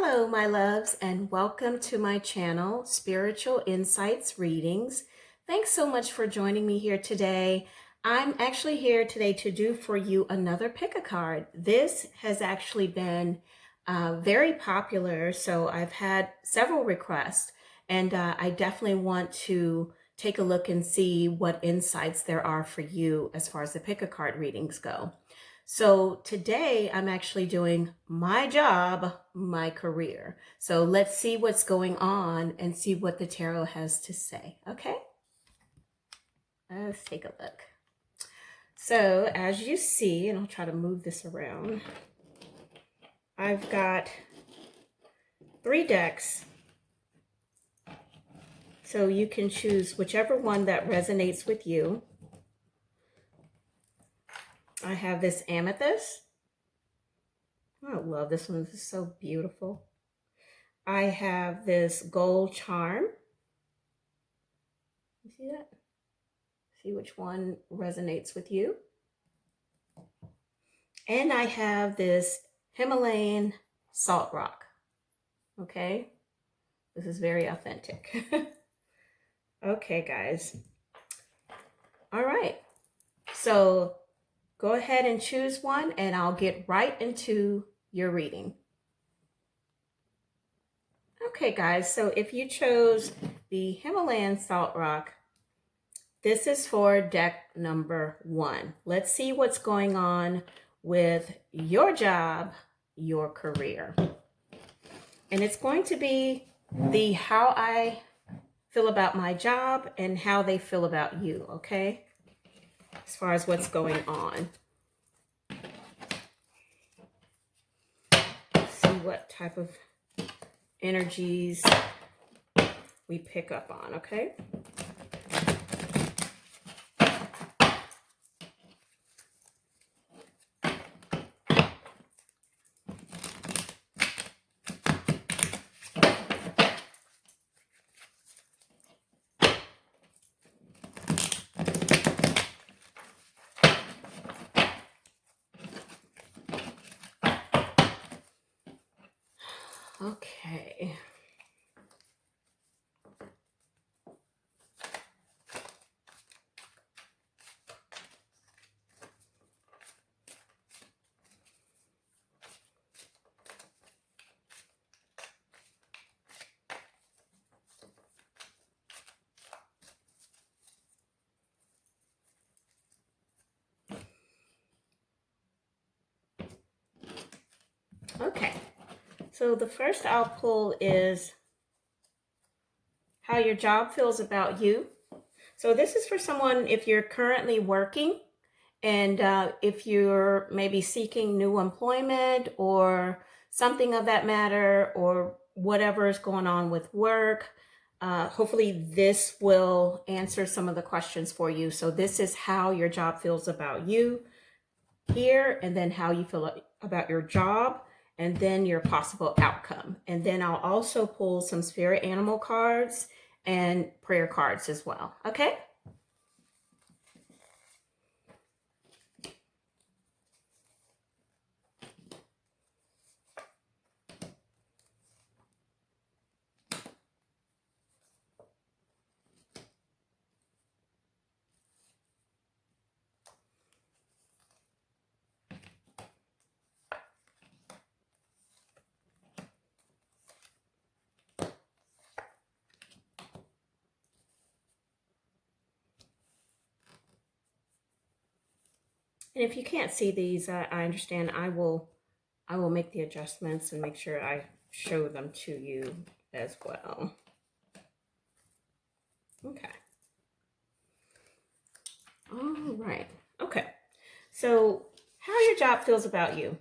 Hello, my loves, and welcome to my channel, Spiritual Insights Readings. Thanks so much for joining me here today. I'm actually here today to do for you another pick a card. This has actually been very popular, so I've had several requests, and I definitely want to take a look and see what insights there are for you as far as the pick a card readings go. So today I'm actually doing my job, my career. So let's see what's going on and see what the tarot has to say. Okay, let's take a look. So as you see, and I'll try to move this around, I've got 3 decks. So you can choose whichever one that resonates with you. I have this Amethyst. I love this one. This is so beautiful. I have this Gold Charm. You see that? See which one resonates with you. And I have this Himalayan salt rock. Okay? This is very authentic. Okay, guys. All right. So go ahead and choose one, and I'll get right into your reading. Okay, guys. So if you chose the Himalayan salt rock, this is for deck number 1. Let's see what's going on with your job, your career. And it's going to be the how I feel about my job and how they feel about you, okay? As far as what's going on. See what type of energies we pick up on, okay? Okay. Okay. So the first I'll pull is how your job feels about you. So this is for someone if you're currently working and if you're maybe seeking new employment or something of that matter, or whatever is going on with work. Hopefully this will answer some of the questions for you. So this is how your job feels about you here, and then how you feel about your job, and then your possible outcome. And then I'll also pull some spirit animal cards and prayer cards as well. Okay? And if you can't see these, I understand. I will make the adjustments and make sure I show them to you as well. Okay. All right. Okay. So how your job feels about you.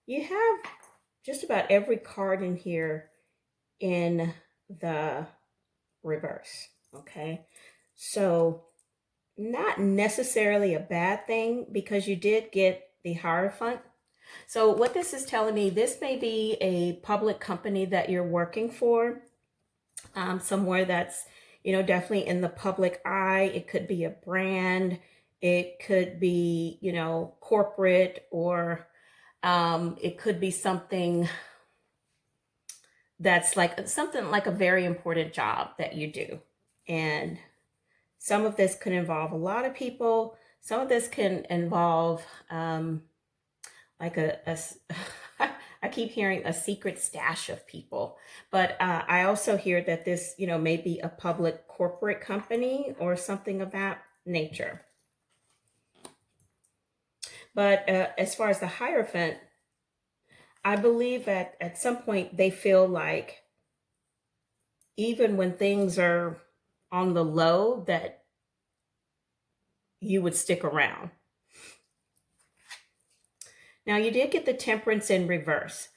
You have just about every card in here in the reverse. Okay. So not necessarily a bad thing, because you did get the Hierophant. So what this is telling me, this may be a public company that you're working for, somewhere that's, definitely in the public eye. It could be a brand. It could be, corporate, or It could be something that's like something like a very important job that you do. And some of this could involve a lot of people. Some of this can involve like I keep hearing a secret stash of people. But I also hear that this, may be a public corporate company or something of that nature. But as far as the Hierophant, I believe that at some point they feel like even when things are on the low, that you would stick around. Now, you did get the Temperance in reverse.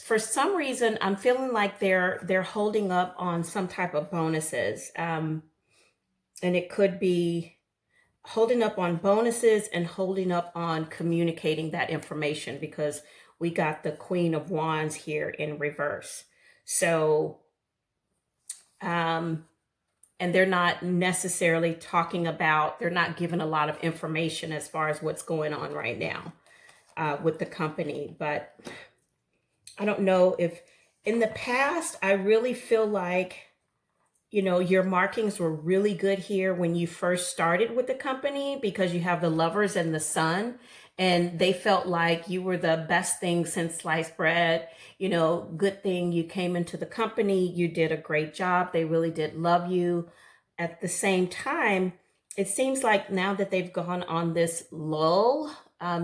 For some reason, I'm feeling like they're holding up on some type of bonuses. And it could be holding up on bonuses and holding up on communicating that information, because we got the Queen of Wands here in reverse. So, and they're not necessarily they're not giving a lot of information as far as what's going on right now with the company. But I don't know if in the past, I really feel like, your markings were really good here when you first started with the company, because you have the Lovers and the Sun, and they felt like you were the best thing since sliced bread. Good thing you came into the company. You did a great job. They really did love you. At the same time, it seems like now that they've gone on this lull,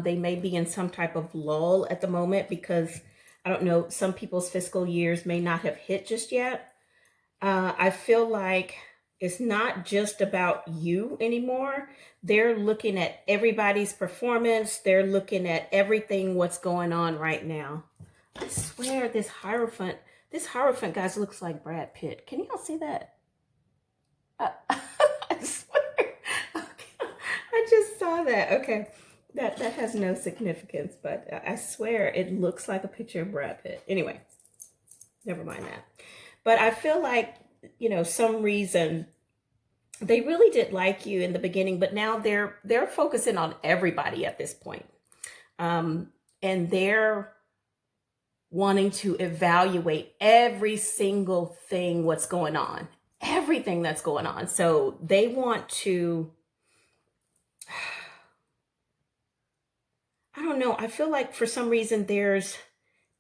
they may be in some type of lull at the moment, because I don't know, some people's fiscal years may not have hit just yet. I feel like it's not just about you anymore. They're looking at everybody's performance. They're looking at everything, what's going on right now. I swear this Hierophant, guys, looks like Brad Pitt. Can y'all see that? I swear. Okay. I just saw that. Okay. That has no significance, but I swear it looks like a picture of Brad Pitt. Anyway, never mind that. But I feel like, some reason they really did like you in the beginning, but now they're focusing on everybody at this point. And they're wanting to evaluate every single thing, what's going on, everything that's going on. So they want to, I don't know. I feel like for some reason there's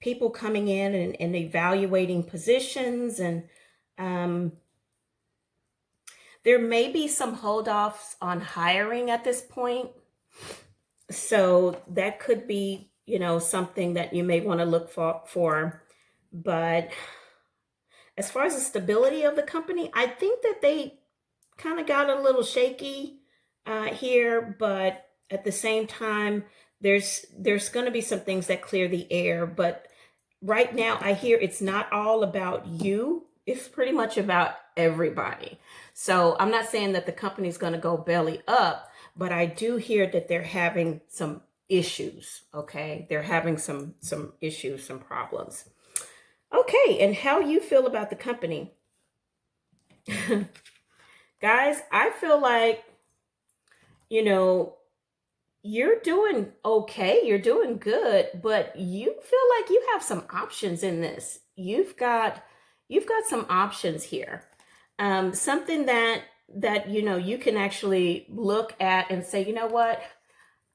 people coming in and evaluating positions, and there may be some holdoffs on hiring at this point. So that could be, something that you may want to look for. But as far as the stability of the company, I think that they kind of got a little shaky here, but at the same time, there's going to be some things that clear the air. But right now, I hear it's not all about you. It's pretty much about everybody. So I'm not saying that the company's going to go belly up, but I do hear that they're having some issues. Okay, they're having some issues, some problems. Okay, and how you feel about the company? Guys, I feel like, you're doing okay, you're doing good, but you feel like you have some options in this. You've got some options here. Something that you can actually look at and say, you know what,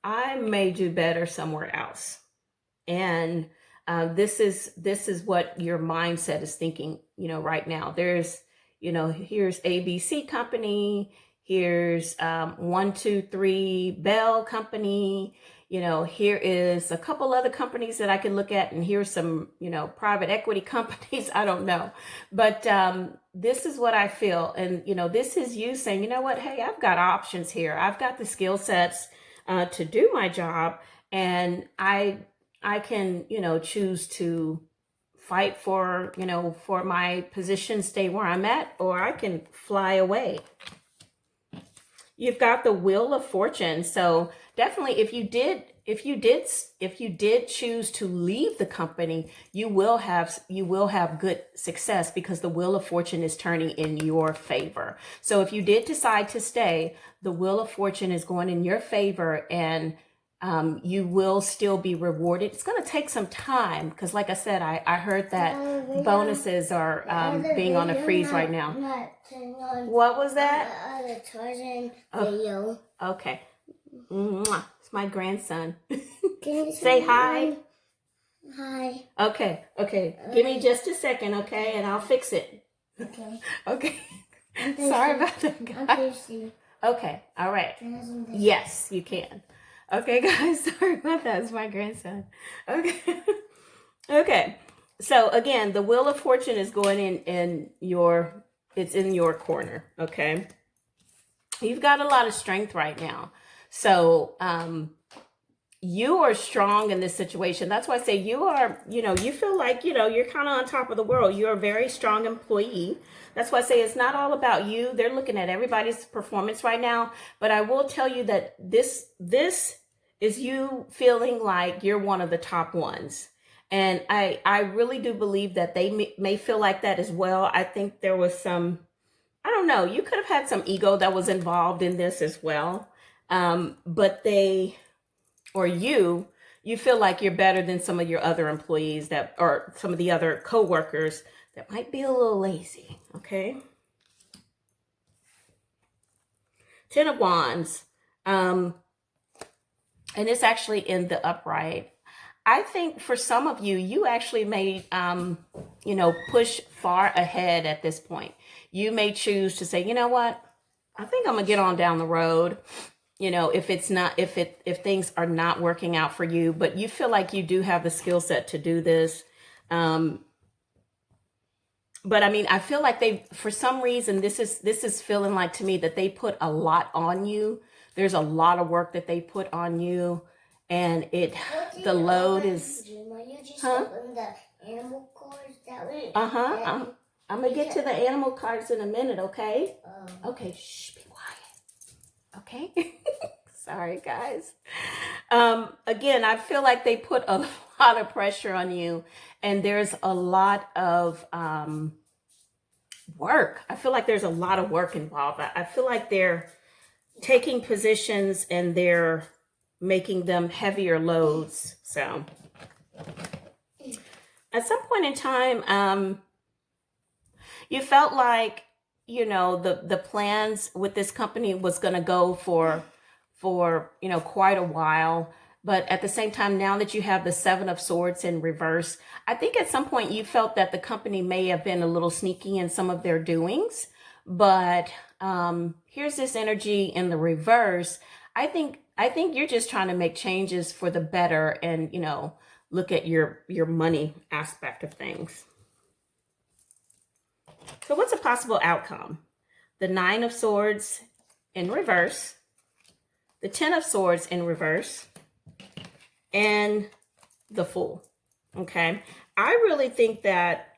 I may do better somewhere else. And this is what your mindset is thinking, right now. There's, here's ABC company, here's 1, 2, 3 Bell company, here is a couple other companies that I can look at, and here's some, private equity companies. I don't know. But this is what I feel. And, this is you saying, you know what, hey, I've got options here. I've got the skill sets to do my job, and I can, choose to fight for, for my position, stay where I'm at, or I can fly away. You've got the Wheel of Fortune. So definitely, if you did choose to leave the company, you will have good success, because the Wheel of Fortune is turning in your favor. So if you did decide to stay, the Wheel of Fortune is going in your favor, and you will still be rewarded. It's going to take some time because, like I said, I heard that bonuses are being on a freeze right now. What was that? The Tarzan video. Okay. Mwah. It's my grandson. Can you say hi? Hi. Okay. Give me just a second, okay? And I'll fix it. Okay. Sorry about that, guys. I'm thirsty. Okay. All right. Yes, you can. Okay, guys. Sorry about that. It's my grandson. Okay. Okay. So again, the Wheel of Fortune is going it's in your corner. Okay. You've got a lot of strength right now. So, you are strong in this situation. That's why I say you are, you feel like, you're kind of on top of the world. You're a very strong employee. That's why I say it's not all about you. They're looking at everybody's performance right now. But I will tell you that this is you feeling like you're one of the top ones. And I really do believe that they may feel like that as well. I think there was some, I don't know, you could have had some ego that was involved in this as well. But you feel like you're better than some of your other employees or some of the other coworkers that might be a little lazy. Okay. 10 of Wands. And it's actually in the upright. I think for some of you, you actually may, push far ahead at this point. You may choose to say, you know what? I think I'm gonna get on down the road. If things are not working out for you, but you feel like you do have the skill set to do this. But I mean, I feel like for some reason, this is feeling like to me that they put a lot on you. There's a lot of work that they put on you, and the load is. The animal cards that way. I'm gonna get to the animal cards in a minute. Okay. Okay. Shh. Be quiet. Okay. Sorry, guys. Again, I feel like they put a lot of pressure on you, and there's a lot of work. I feel like there's a lot of work involved. I feel like they're taking positions and they're making them heavier loads. So at some point in time, you felt like, the plans with this company was going to go for quite a while. But at the same time, now that you have the 7 of Swords in reverse, I think at some point you felt that the company may have been a little sneaky in some of their doings. But here's this energy in the reverse. I think you're just trying to make changes for the better and, look at your money aspect of things. So what's a possible outcome? The 9 of Swords in reverse, the 10 of Swords in reverse, and the Fool. Okay. I really think that,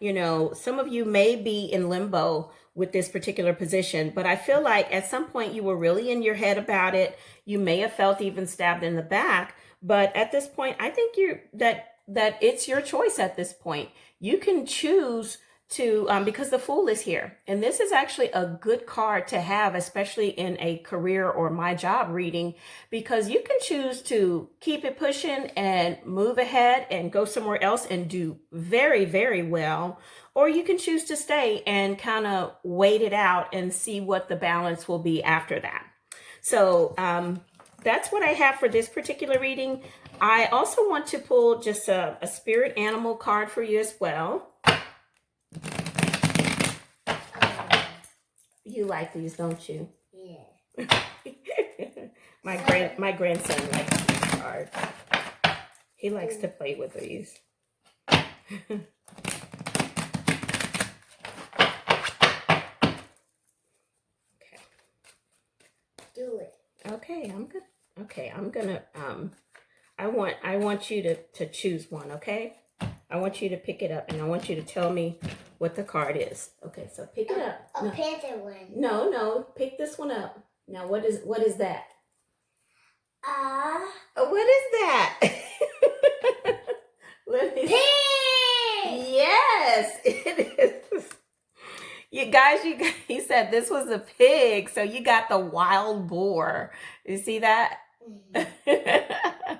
some of you may be in limbo with this particular position, but I feel like at some point you were really in your head about it. You may have felt even stabbed in the back, but at this point, I think that it's your choice at this point. You can choose to, because the Fool is here, and this is actually a good card to have, especially in a career or my job reading, because you can choose to keep it pushing and move ahead and go somewhere else and do very, very well, or you can choose to stay and kind of wait it out and see what the balance will be after that. So that's what I have for this particular reading. I also want to pull just a spirit animal card for you as well. You like these, don't you? Yeah. My grandson likes these cards. He likes to play with these. Okay. Do it. Okay, I'm good. Okay, I'm gonna I want you to choose one, okay? I want you to pick it up and I want you to tell me what the card is. Okay, so pick it up. A panther one. No, pick this one up. Now what is that? What is that? Pig! Yes, it is. You guys, he said this was a pig, so you got the wild boar. You see that? Mm-hmm.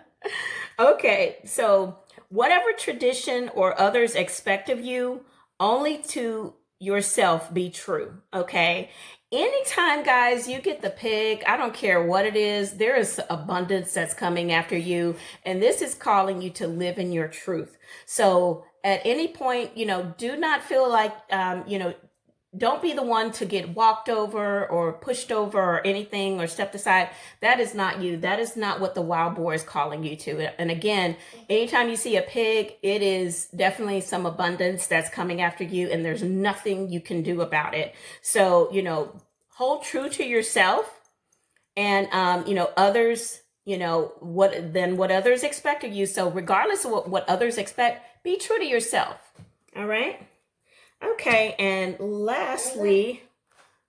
Okay, so whatever tradition or others expect of you, only to yourself be true. Okay. Anytime, guys, you get the pig, I don't care what it is, there is abundance that's coming after you. And this is calling you to live in your truth. So at any point, do not feel like, don't be the one to get walked over or pushed over or anything or stepped aside. That is not you. That is not what the wild boar is calling you to. And again, anytime you see a pig, it is definitely some abundance that's coming after you, and there's nothing you can do about it. So, hold true to yourself, and others, what others expect of you. So regardless of what others expect, be true to yourself. All right. Okay, and lastly,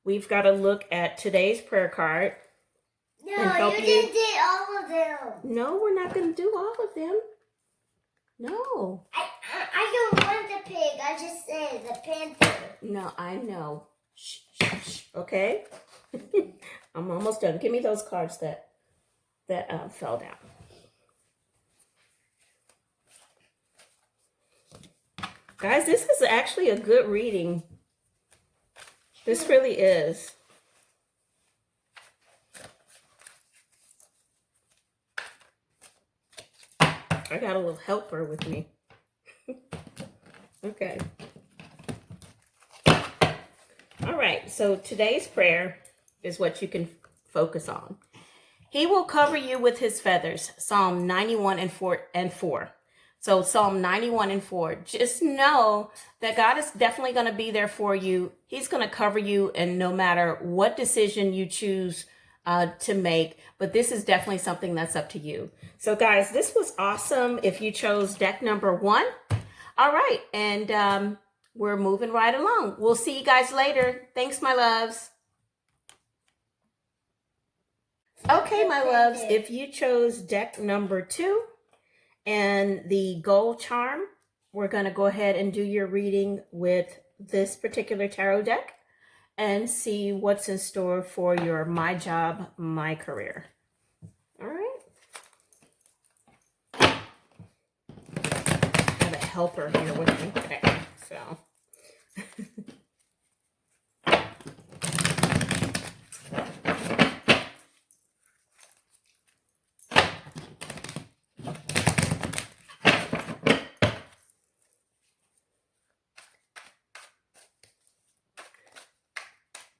we've got to look at today's prayer card. No, you didn't do all of them. No, we're not going to do all of them. No. I don't want the pig. I just said the panther. No, I know. Shh, shh, shh. Okay. I'm almost done. Give me those cards that fell down. Guys, this is actually a good reading. This really is. I got a little helper with me. Okay. All right, so today's prayer is what you can focus on. He will cover you with his feathers. Psalm 91 and 4. So Psalm 91 and 4. Just know that God is definitely going to be there for you. He's going to cover you, and no matter what decision you choose to make, but this is definitely something that's up to you. So guys, this was awesome if you chose deck number 1. All right, and we're moving right along. We'll see you guys later. Thanks, my loves. Okay, my loves, if you chose deck number 2 and the gold charm, we're going to go ahead and do your reading with this particular tarot deck and see what's in store for your My Job, My Career. All right. I have a helper here with me today, so.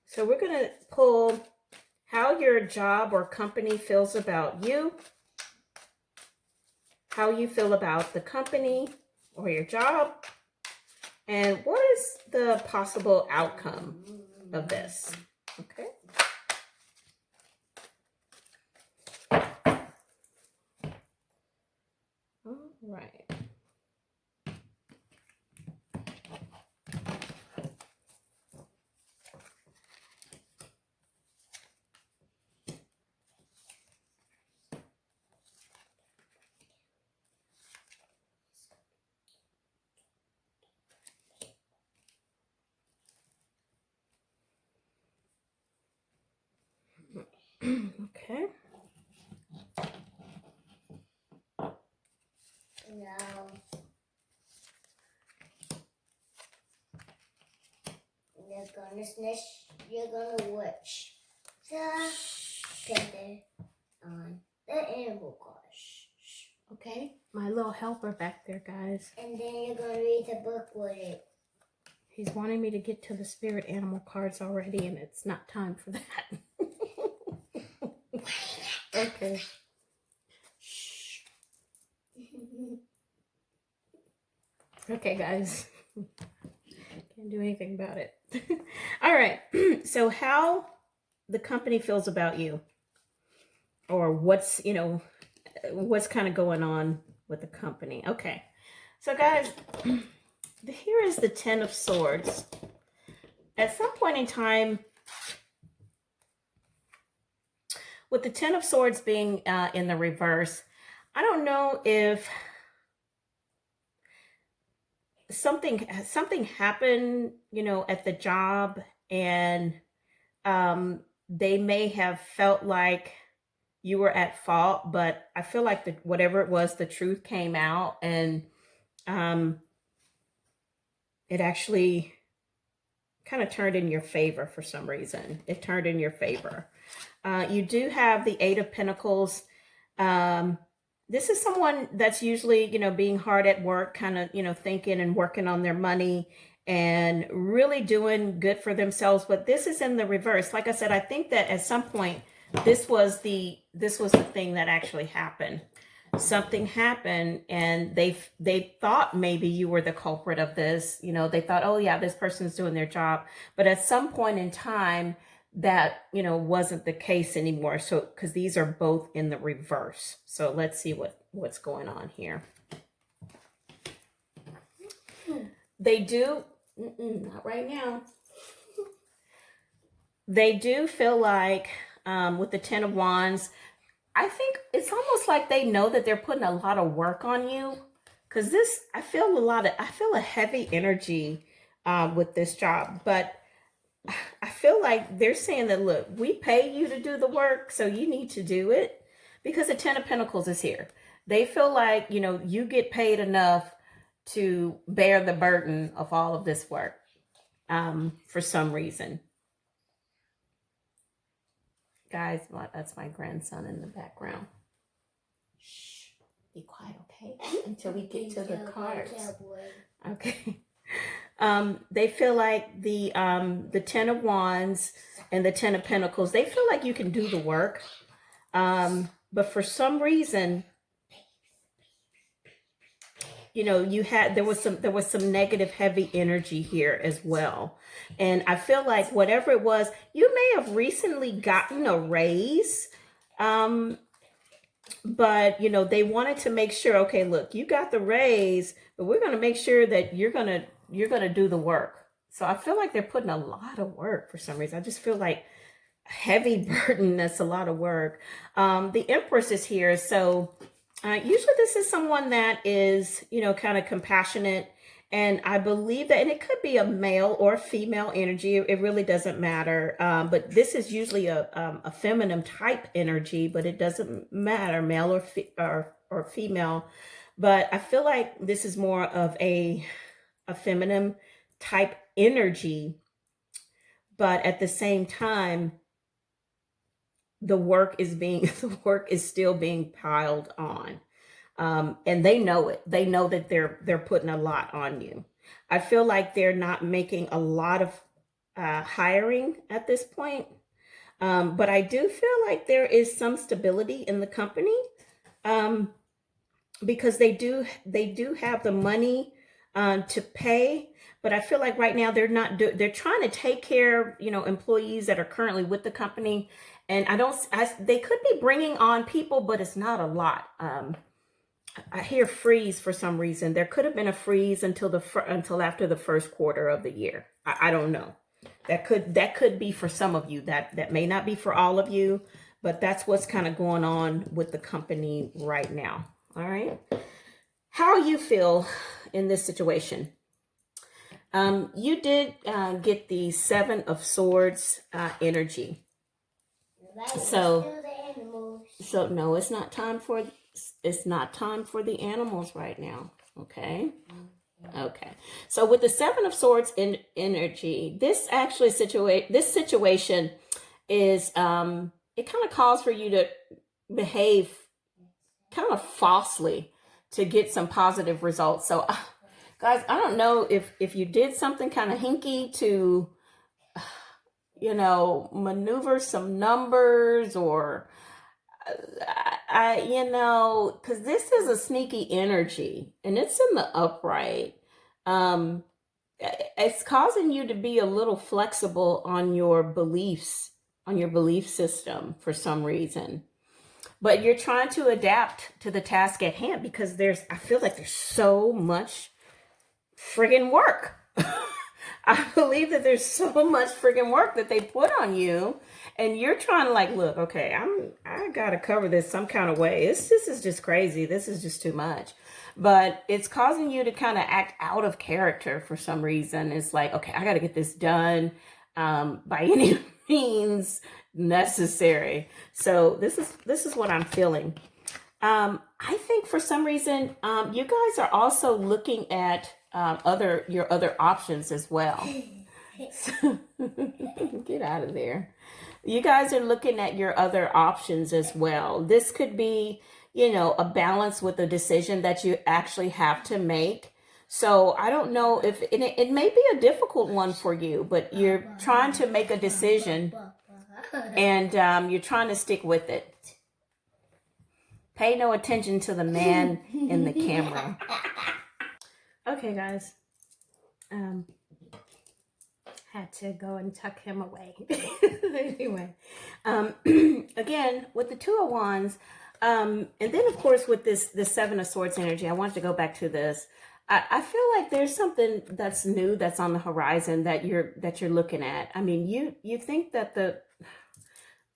So we're going to pull how your job or company feels about you, how you feel about the company or your job, and what is the possible outcome of this. Okay. All right. Okay. No. You're gonna snitch. You're gonna watch the panther on the animal card. Okay. My little helper back there, guys. And then you're gonna read the book with it. He's wanting me to get to the spirit animal cards already, and it's not time for that. Okay. Shh. Okay, guys. Can't do anything about it. All right. So how the company feels about you, or what's kind of going on with the company. Okay. So guys, here is the 10 of Swords. At some point in time, with the 10 of Swords being in the reverse, I don't know if something happened, at the job, and they may have felt like you were at fault, but I feel like whatever it was, the truth came out, and it actually kind of turned in your favor for some reason. It turned in your favor. You do have the Eight of Pentacles. This is someone that's usually, being hard at work, kind of, thinking and working on their money and really doing good for themselves. But this is in the reverse. Like I said, I think that at some point, this was the thing that actually happened. Something happened, and they thought maybe you were the culprit of this. They thought, oh yeah, this person's doing their job. But at some point in time, that wasn't the case anymore. So because these are both in the reverse. So let's see what's going on here. They do not right now. They do feel like with the Ten of Wands, I think it's almost like they know that they're putting a lot of work on you, because I feel a heavy energy with this job. But I feel like they're saying that, look, we pay you to do the work, so you need to do it, because the Ten of Pentacles is here. They feel like, you get paid enough to bear the burden of all of this work for some reason. Guys, that's my grandson in the background. Shh, be quiet, okay? Until we get to the cards. Okay. They feel like the Ten of Wands and the Ten of Pentacles, they feel like you can do the work. But for some reason, there was some negative heavy energy here as well. And I feel like whatever it was, you may have recently gotten a raise. But, they wanted to make sure, okay, look, you got the raise, but we're going to make sure that you're going to do the work. So I feel like they're putting a lot of work for some reason. I just feel like heavy burden. That's a lot of work. The Empress is here. So usually this is someone that is, kind of compassionate. And I believe that, and it could be a male or female energy. It really doesn't matter. But this is usually a feminine type energy, but it doesn't matter, male or female. But I feel like this is more of a feminine type energy. But at the same time, the work is still being piled on. And they know it. They know that they're putting a lot on you. I feel like they're not making a lot of hiring at this point. But I do feel like there is some stability in the company, because they do have the money to pay. But I feel like right now they're trying to take care of, employees that are currently with the company. And they could be bringing on people, but it's not a lot. I hear freeze for some reason. There could have been a freeze until after the first quarter of the year. I don't know. That could be for some of you. That may not be for all of you, but that's what's kind of going on with the company right now. All right. How you feel in this situation? You did get the Seven of Swords energy. So no, it's not time for the animals right now. Okay. So with the Seven of Swords energy, this situation is it kind of calls for you to behave kind of falsely to get some positive results. So guys, I don't know if you did something kind of hinky to maneuver some numbers, or because this is a sneaky energy and it's in the upright. It's causing you to be a little flexible on your beliefs, on your belief system for some reason. But you're trying to adapt to the task at hand, because I feel like there's so much friggin' work. I believe that there's so much friggin' work that they put on you, and you're trying to look, okay, I gotta cover this some kind of way. This is just crazy. This is just too much. But it's causing you to kind of act out of character for some reason. It's like, okay, I gotta get this done by means necessary. So this is what I'm feeling. I think for some reason, you guys are also looking at your other options as well. So, get out of there. You guys are looking at your other options as well. This could be, a balance with a decision that you actually have to make. So I don't know if it may be a difficult one for you, but you're trying to make a decision and you're trying to stick with it. Pay no attention to the man in the camera. Okay, guys. Had to go and tuck him away. Anyway, again, with the Two of Wands, and then of course with the Seven of Swords energy, I wanted to go back to this. I feel like there's something that's new that's on the horizon that you're looking at. I mean, you think that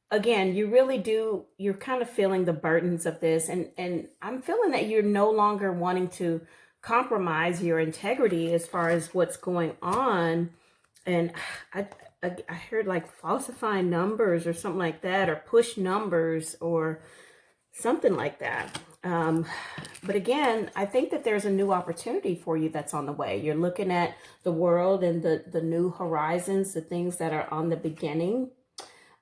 again, you really do, you're kind of feeling the burdens of this, and I'm feeling that you're no longer wanting to compromise your integrity as far as what's going on. And I heard like falsifying numbers or something like that, or push numbers or something like that. But again, I think that there's a new opportunity for you that's on the way. You're looking at the world and the new horizons, the things that are on the beginning.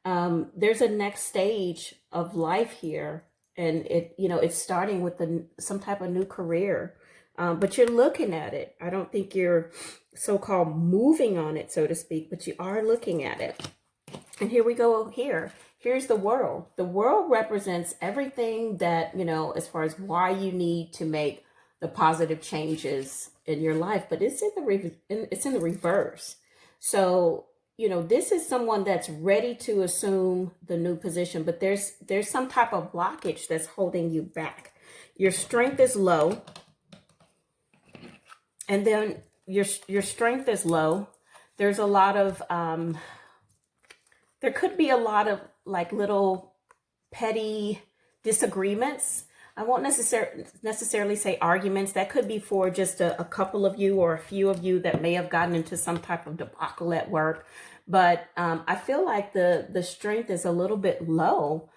There's a next stage of life here, and it's starting with some type of new career. But you're looking at it. I don't think you're so-called moving on it, so to speak, but you are looking at it. And here we go here. Here's the world. The world represents everything that, as far as why you need to make the positive changes in your life, but it's in the reverse. So, this is someone that's ready to assume the new position, but there's some type of blockage that's holding you back. Your strength is low. And then your strength is low. There's a lot of, there could be a lot of like little petty disagreements. I won't necessarily say arguments. That could be for just a couple of you or a few of you that may have gotten into some type of debacle at work. But I feel like the strength is a little bit low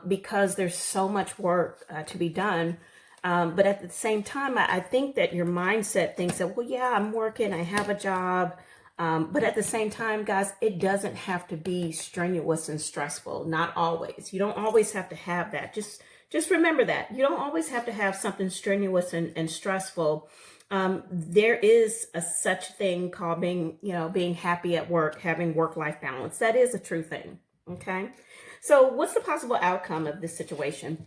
because there's so much work to be done. But at the same time, I think that your mindset thinks that, well, yeah, I'm working, I have a job. But at the same time, guys, it doesn't have to be strenuous and stressful. Not always. You don't always have to have that. Just remember that. You don't always have to have something strenuous and stressful. There is such thing called being happy at work, having work-life balance. That is a true thing. Okay. So what's the possible outcome of this situation?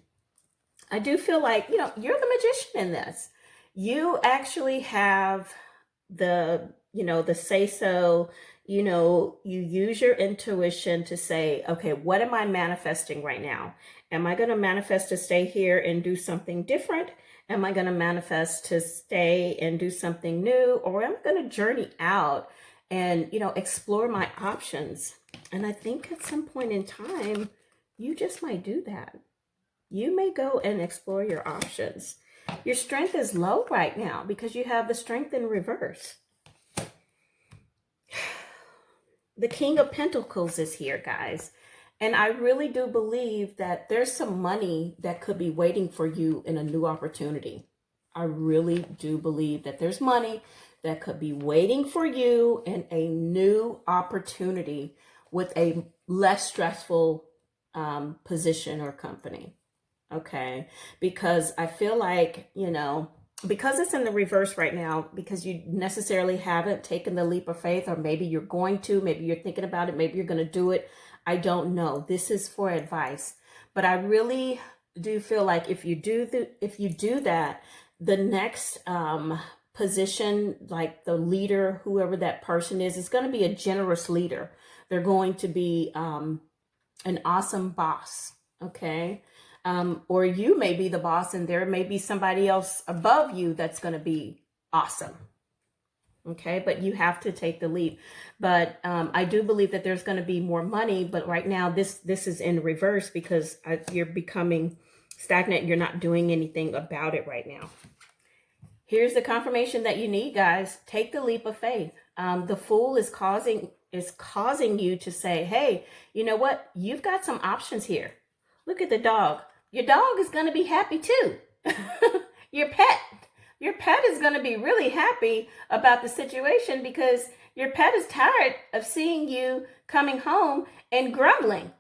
I do feel like, you're the magician in this. You actually have the say so, you use your intuition to say, okay, what am I manifesting right now? Am I going to manifest to stay here and do something different? Am I going to manifest to stay and do something new? Or am I going to journey out and, explore my options? And I think at some point in time, you just might do that. You may go and explore your options. Your strength is low right now because you have the strength in reverse. The King of Pentacles is here, guys. And I really do believe that there's some money that could be waiting for you in a new opportunity. I really do believe that there's money that could be waiting for you in a new opportunity with a less stressful position or company. Okay, because I feel like, because it's in the reverse right now, because you necessarily haven't taken the leap of faith, or maybe you're going to, maybe you're thinking about it, maybe you're going to do it. I don't know. This is for advice, but I really do feel like if you do that, the next position, like the leader, whoever that person is going to be a generous leader. They're going to be an awesome boss. Okay. Or you may be the boss and there may be somebody else above you that's going to be awesome. Okay, but you have to take the leap. But I do believe that there's going to be more money, but right now this is in reverse because you're becoming stagnant. You're not doing anything about it right now. Here's the confirmation that you need, guys. Take the leap of faith. The Fool is causing you to say, hey, you know what? You've got some options here. Look at the dog. Your dog is going to be happy too. Your pet is going to be really happy about the situation because your pet is tired of seeing you coming home and grumbling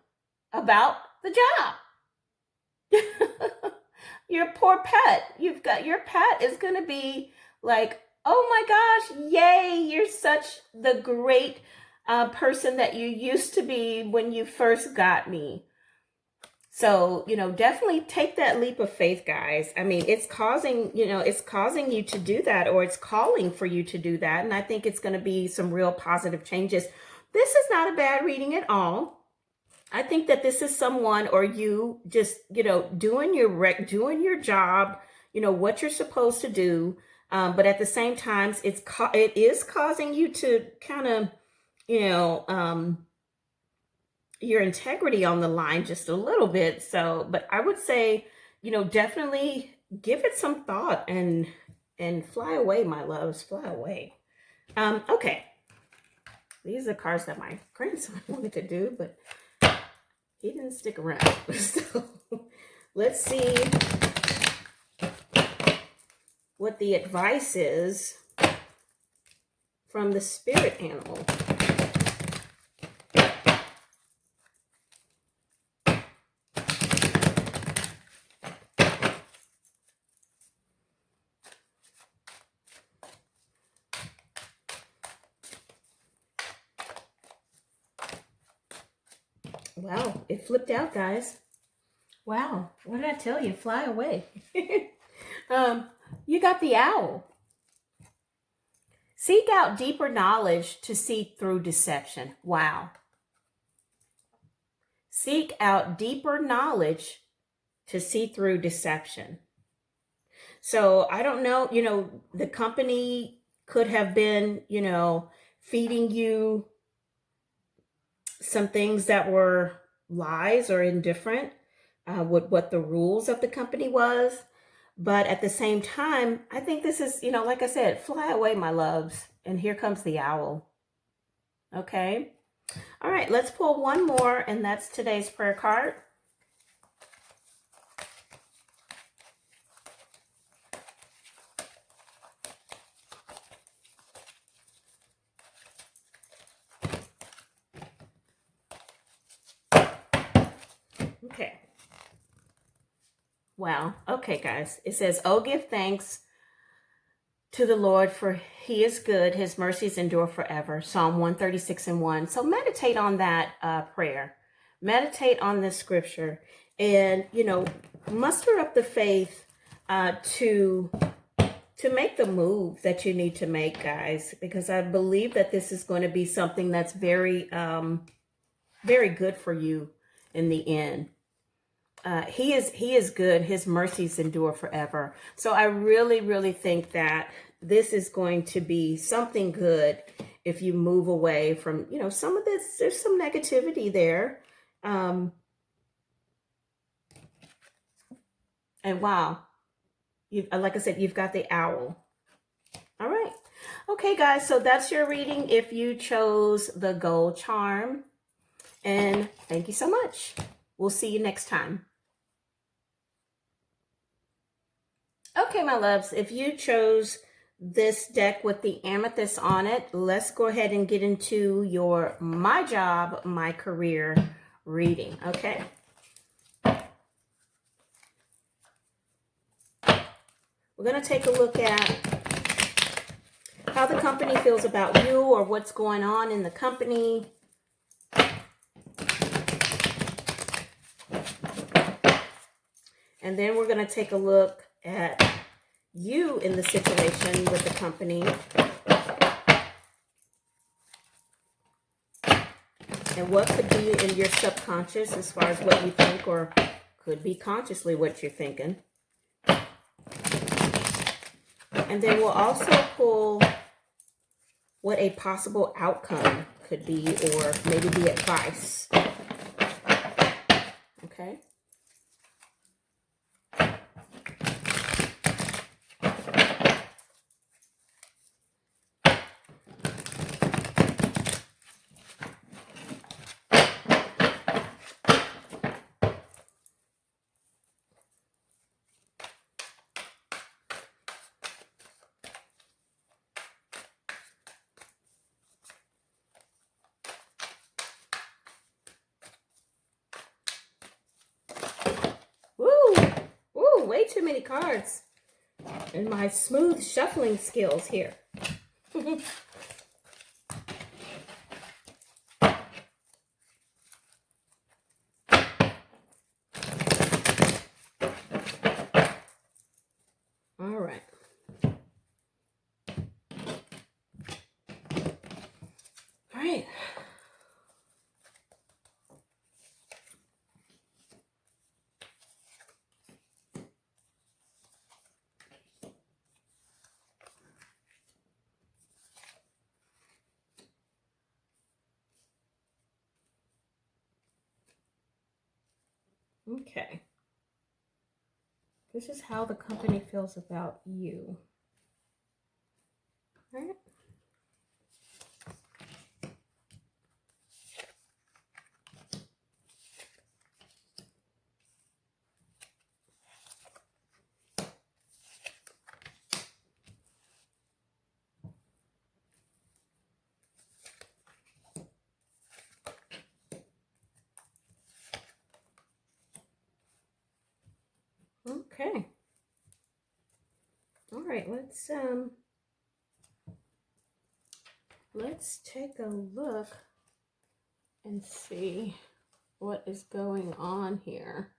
about the job. Your poor pet. Your pet is going to be like, oh my gosh, yay, you're such the great person that you used to be when you first got me. So, definitely take that leap of faith, guys. I mean, it's causing you to do that, or it's calling for you to do that. And I think it's going to be some real positive changes. This is not a bad reading at all. I think that this is someone, or you just, doing your job, what you're supposed to do. But at the same time, it is causing you to kind of, your integrity on the line just a little bit. So, but I would say, definitely give it some thought and fly away, my loves, fly away. Okay. These are cards that my grandson wanted to do, but he didn't stick around. So let's see what the advice is from the spirit animal. Wow, it flipped out, guys. Wow, what did I tell you? Fly away. You got the owl. Seek out deeper knowledge to see through deception. Wow. Seek out deeper knowledge to see through deception. So I don't know, the company could have been, feeding you some things that were lies or indifferent, what the rules of the company was. But at the same time, I think this is, like I said, fly away, my loves. And here comes the owl. Okay. All right, let's pull one more, and that's today's prayer card. Okay. Wow. Okay, guys. It says, oh, give thanks to the Lord, for he is good. His mercies endure forever. Psalm 136:1. So meditate on that prayer. Meditate on this scripture and, muster up the faith to make the move that you need to make, guys, because I believe that this is going to be something that's very, very good for you in the end. He is good. His mercies endure forever. So I really, really think that this is going to be something good if you move away from, some of this. There's some negativity there. And wow, like I said, you've got the owl. All right. Okay, guys. So that's your reading if you chose the gold charm. And thank you so much. We'll see you next time. Okay, my loves, if you chose this deck with the amethyst on it, let's go ahead and get into your My Job, My Career reading, okay? We're going to take a look at how the company feels about you or what's going on in the company. And then we're going to take a look at you in the situation with the company and what could be in your subconscious as far as what you think, or could be consciously what you're thinking. And then we'll also pull what a possible outcome could be, or maybe the advice. Okay. too many cards in my smooth shuffling skills here. All right. All right. Okay. This is how the company feels about you. All right. Okay. All right, let's take a look and see what is going on here.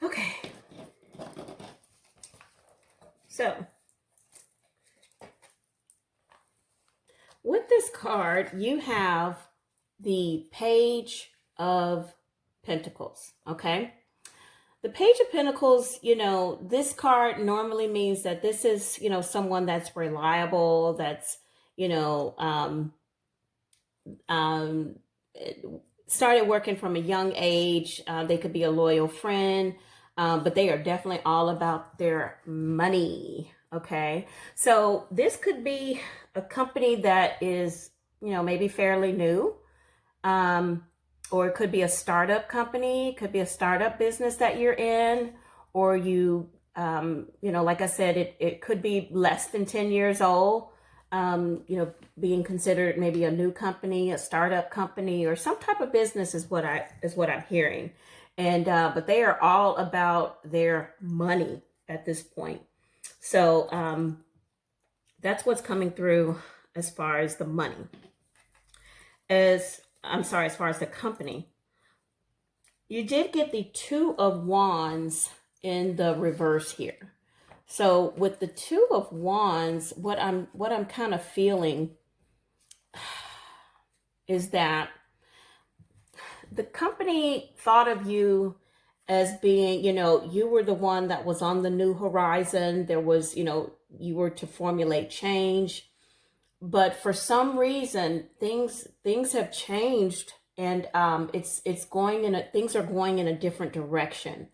Okay. So, with this card, you have the Page of Pentacles, okay? The Page of Pentacles, you know, this card normally means that this is, you know, someone that's reliable, that's, you know, started working from a young age. They could be a loyal friend, but they are definitely all about their money, okay? So this could be a company that is, you know, maybe fairly new. Or it could be a startup company, it could be a startup business that you're in, or you know, like I said, it could be less than 10 years old, you know, being considered maybe a new company, a startup company, or some type of business is what I'm hearing. And, but they are all about their money at this point. So, that's what's coming through as far as the money. As far as the company, you did get the Two of Wands in the reverse here. So with the Two of Wands, what I'm kind of feeling is that the company thought of you as being, you know, you were the one that was on the new horizon. There was, you know, you were to formulate change. But for some reason, things have changed, and things are going in a different direction.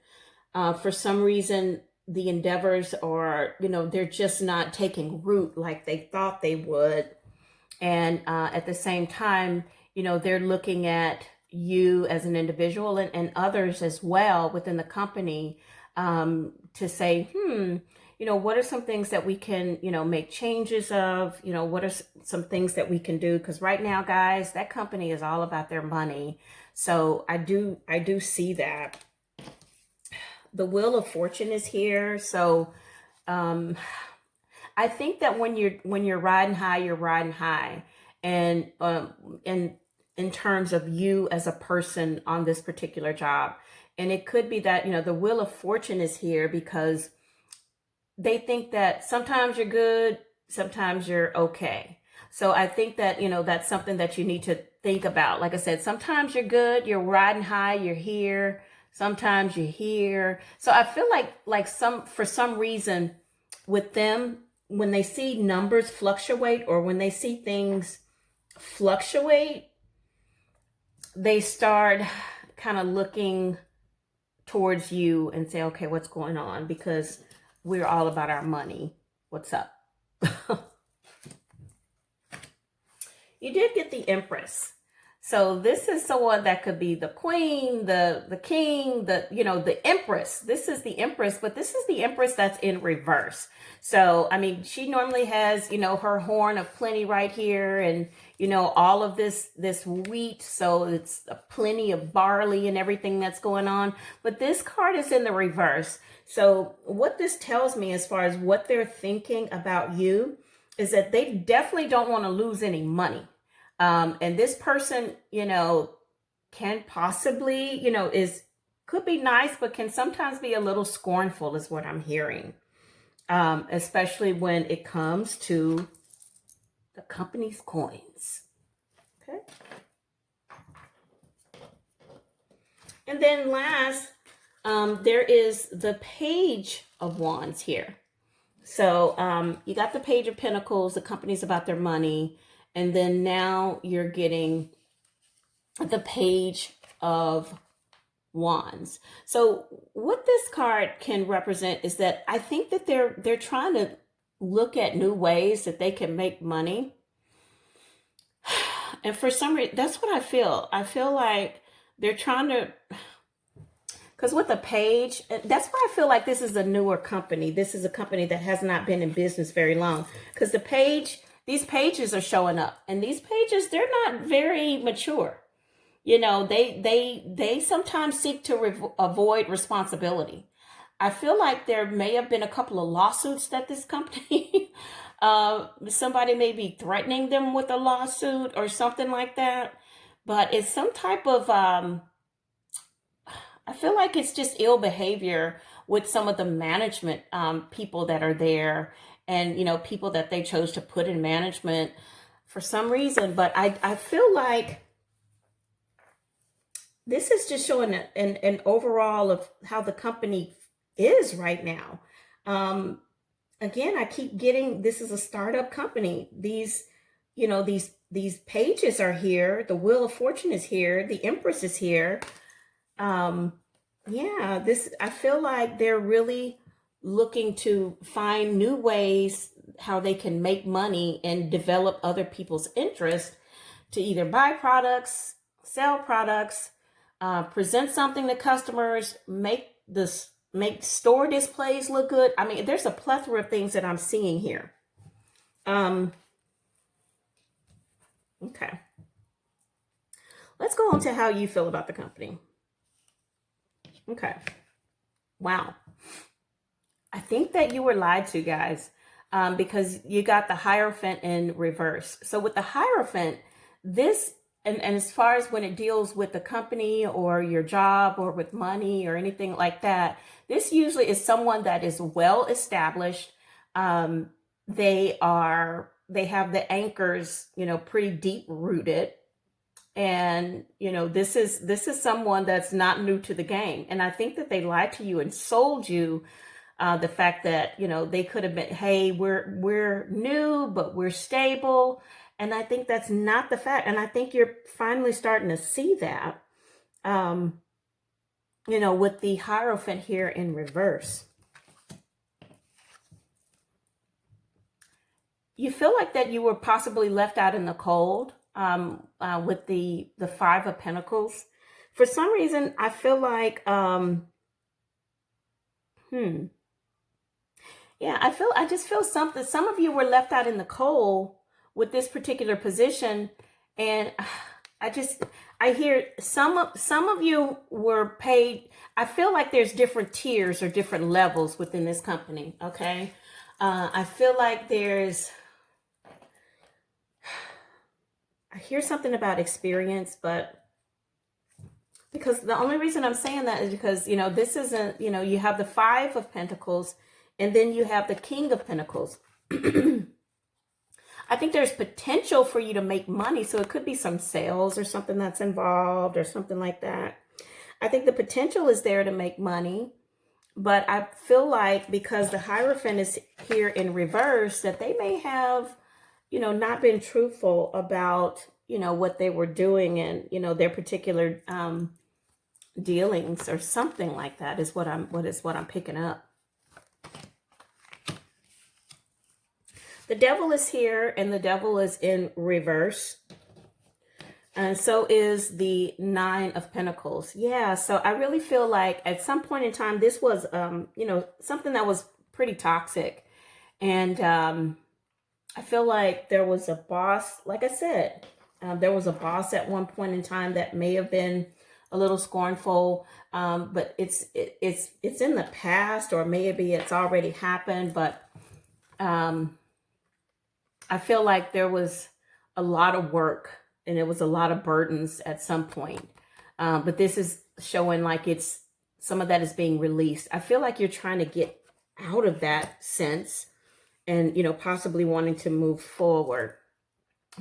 For some reason, the endeavors are, you know, they're just not taking root like they thought they would. And at the same time, you know, they're looking at you as an individual and others as well within the company to say, you know, what are some things that we can, you know, make changes of, you know, what are some things that we can do? Because right now, guys, that company is all about their money. So I do see that. The Wheel of Fortune is here. So I think that when you're riding high, you're riding high. And in terms of you as a person on this particular job. And it could be that, you know, the Wheel of Fortune is here because they think that sometimes you're good, sometimes you're okay. So I think that, you know, that's something that you need to think about. Like I said, sometimes you're good, you're riding high, you're here. Sometimes you're here. So I feel like for some reason with them, when they see numbers fluctuate or when they see things fluctuate, they start kind of looking towards you and say, okay, what's going on? Because we're all about our money. What's up? You did get the Empress. So this is someone that could be the queen, the king, the empress. This is the empress, but this is the empress that's in reverse. So, I mean, she normally has, her horn of plenty right here and, all of this wheat. So it's plenty of barley and everything that's going on. But this card is in the reverse. So what this tells me as far as what they're thinking about you is that they definitely don't want to lose any money. And this person, can possibly, could be nice, but can sometimes be a little scornful is what I'm hearing. Especially when it comes to the company's coins. Okay. And then last, there is the Page of Wands here. So you got the Page of Pentacles, the company's about their money. And then now you're getting the Page of Wands. So what this card can represent is that I think that they're trying to look at new ways that they can make money. And for some reason, that's what I feel. I feel like they're trying to, because with the Page, that's why I feel like this is a newer company. This is a company that has not been in business very long. Because these pages are showing up. And these pages, they're not very mature. They sometimes seek to avoid responsibility. I feel like there may have been a couple of lawsuits that this company, somebody may be threatening them with a lawsuit or something like that. But it's some type of, I feel like it's just ill behavior with some of the management people that are there and, people that they chose to put in management for some reason. But I feel like this is just showing an overall of how the company is right now. Again, I keep getting, this is a startup company. These pages are here. The Wheel of Fortune is here. The Empress is here. I feel like they're really looking to find new ways how they can make money and develop other people's interest to either buy products, sell products, present something to customers, make store displays look good. I mean, there's a plethora of things that I'm seeing here. Okay. Let's go on to how you feel about the company. Okay. Wow. I think that you were lied to, guys, because you got the Hierophant in reverse. So with the Hierophant, this, and as far as when it deals with the company or your job or with money or anything like that, this usually is someone that is well established. They have the anchors, pretty deep rooted. And, this is someone that's not new to the game. And I think that they lied to you and sold you the fact that, they could have been, hey, we're new, but we're stable. And I think that's not the fact. And I think you're finally starting to see that, with the Hierophant here in reverse. You feel like that you were possibly left out in the cold with the Five of Pentacles. For some reason, I feel like, I just feel something. Some of you were left out in the cold with this particular position. And I hear some of you were paid. I feel like there's different tiers or different levels within this company. Okay. I feel like I hear something about experience, but because the only reason I'm saying that is because, this isn't, you have the Five of Pentacles and then you have the King of Pentacles. I think there's potential for you to make money. So it could be some sales or something that's involved or something like that. I think the potential is there to make money. But I feel like because the Hierophant is here in reverse, that they may have, not been truthful about, what they were doing and, their particular dealings or something like that is what I'm picking up. The Devil is here and the Devil is in reverse. And so is the Nine of Pentacles. Yeah, so I really feel like at some point in time, this was, something that was pretty toxic. And I feel like there was a boss, like I said, there was a boss at one point in time that may have been a little scornful, but it's in the past, or maybe it's already happened. But I feel like there was a lot of work and it was a lot of burdens at some point. But this is showing like it's some of that is being released. I feel like you're trying to get out of that sense and, possibly wanting to move forward.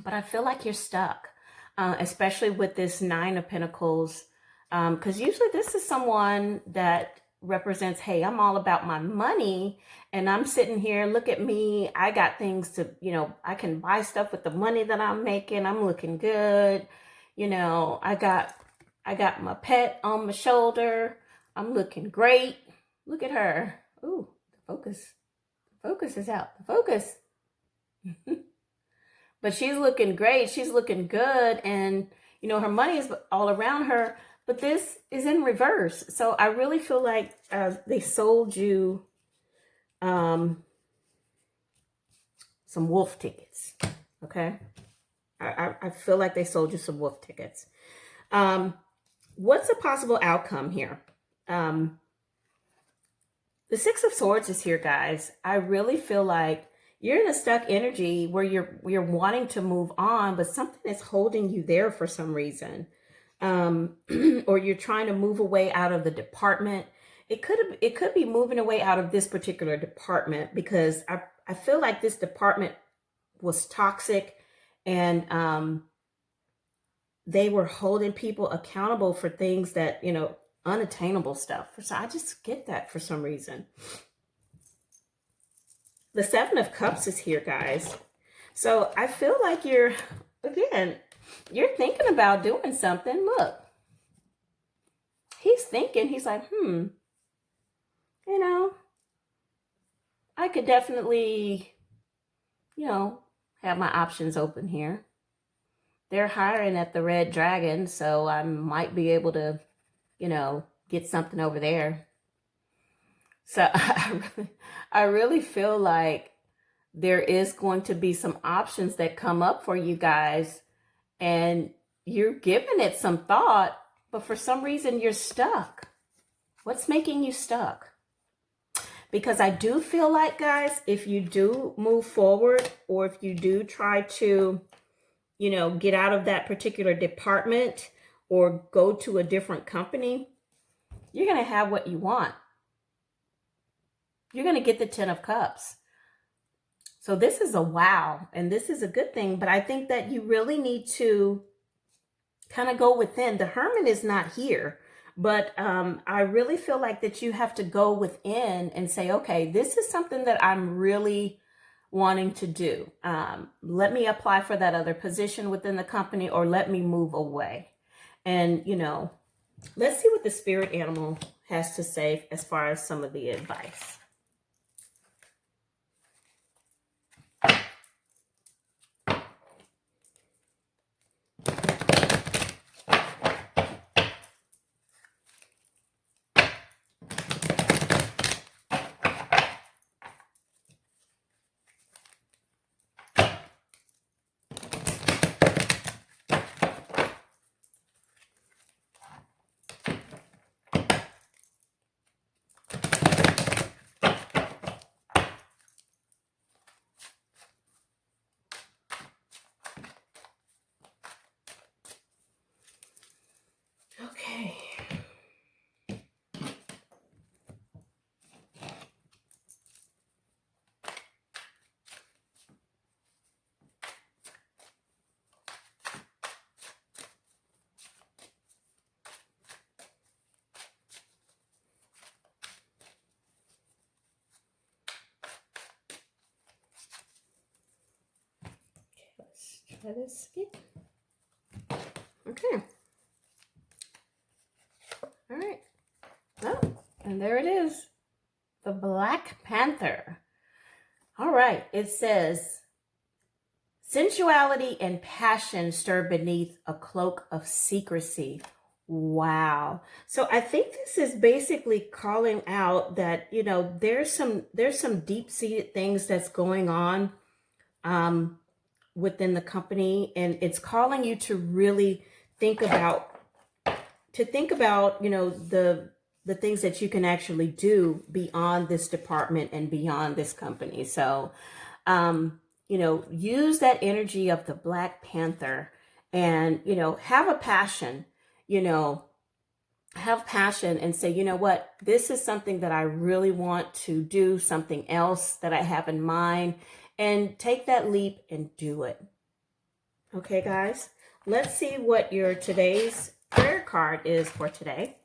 But I feel like you're stuck, especially with this Nine of Pentacles. Because usually this is someone that represents, hey, I'm all about my money and I'm sitting here, look at me. I got things to, I can buy stuff with the money that I'm making. I'm looking good. I got my pet on my shoulder. I'm looking great. Look at her. Ooh, focus. Focus is out. Focus. But she's looking great. She's looking good. And, her money is all around her. But this is in reverse. So I really feel like they sold you some wolf tickets. Okay? I feel like they sold you some wolf tickets. What's a possible outcome here? The Six of Swords is here, guys. I really feel like you're in a stuck energy where you're wanting to move on, but something is holding you there for some reason. Or you're trying to move away out of the department. It could be moving away out of this particular department because I feel like this department was toxic and they were holding people accountable for things that, unattainable stuff. So I just get that for some reason. The Seven of Cups is here, guys. So I feel like you're thinking about doing something. Look, he's thinking, he's like, I could definitely, have my options open here. They're hiring at the Red Dragon, so I might be able to, get something over there. So I really feel like there is going to be some options that come up for you guys, and you're giving it some thought, but for some reason you're stuck. What's making you stuck? Because I do feel like, guys, if you do move forward, or if you do try to, get out of that particular department or go to a different company, you're going to have what you want. You're going to get the 10 of Cups. So this is a wow, and this is a good thing, but I think that you really need to kind of go within. The Hermit is not here, but I really feel like that you have to go within and say, okay, this is something that I'm really wanting to do. Let me apply for that other position within the company, or let me move away. And, let's see what the spirit animal has to say as far as some of the advice. Okay. Let's try this again. Okay. All right. Oh, and there it is. The Black Panther. All right. It says, Sensuality and passion stir beneath a cloak of secrecy. Wow. So I think this is basically calling out that, there's some deep-seated things that's going on um, within the company, and it's calling you to really think about the things that you can actually do beyond this department and beyond this company. So use that energy of the Black Panther and, have a passion, have passion and say, you know what, this is something that I really want to do, something else that I have in mind, and take that leap and do it. Okay, guys, let's see what your today's prayer card is for today.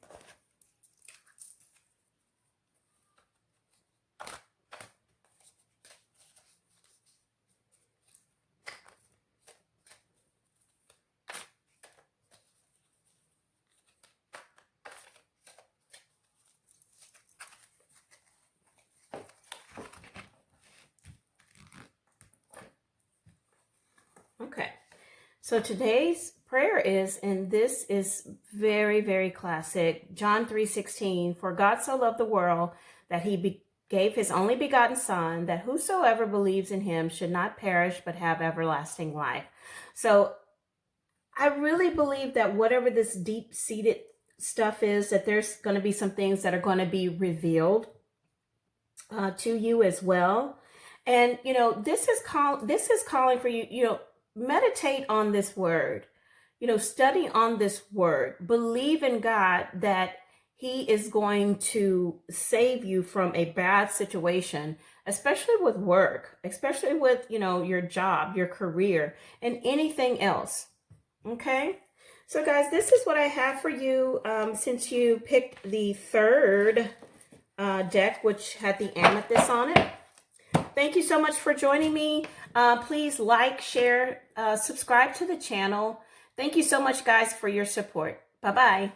Okay, so today's prayer is, and this is very, very classic, John 3:16, for God so loved the world that he gave his only begotten son, that whosoever believes in him should not perish but have everlasting life. So I really believe that whatever this deep-seated stuff is, that there's going to be some things that are going to be revealed to you as well. And this is calling for you, meditate on this word, study on this word, believe in God that he is going to save you from a bad situation, especially with work, especially with, your job, your career, and anything else. Okay. So guys, this is what I have for you. Since you picked the third deck, which had the amethyst on it. Thank you so much for joining me. Please like, share, subscribe to the channel. Thank you so much, guys, for your support. Bye-bye.